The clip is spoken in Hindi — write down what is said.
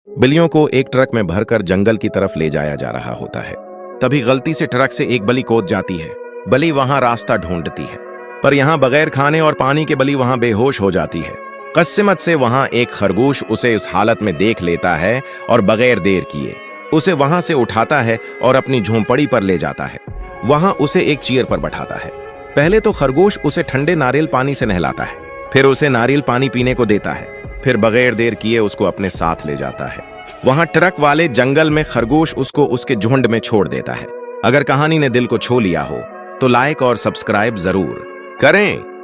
बलियों को एक ट्रक में भरकर जंगल की तरफ ले जाया जा रहा होता है। तभी गलती से ट्रक से एक बलि कूद जाती है। बलि वहां रास्ता ढूंढती है, पर यहाँ बगैर खाने और पानी के बलि वहां बेहोश हो जाती है। किस्मत से वहां एक खरगोश उसे इस हालत में देख लेता है और बगैर देर किए उसे वहां से उठाता है और अपनी झोंपड़ी पर ले जाता है। वहां उसे एक चेयर पर बैठाता है। पहले तो खरगोश उसे ठंडे नारियल पानी से नहलाता है, फिर उसे नारियल पानी पीने को देता है, फिर बगैर देर किए उसको अपने साथ ले जाता है। वहां ट्रक वाले जंगल में खरगोश उसको उसके झुंड में छोड़ देता है। अगर कहानी ने दिल को छू लिया हो तो लाइक और सब्सक्राइब जरूर करें।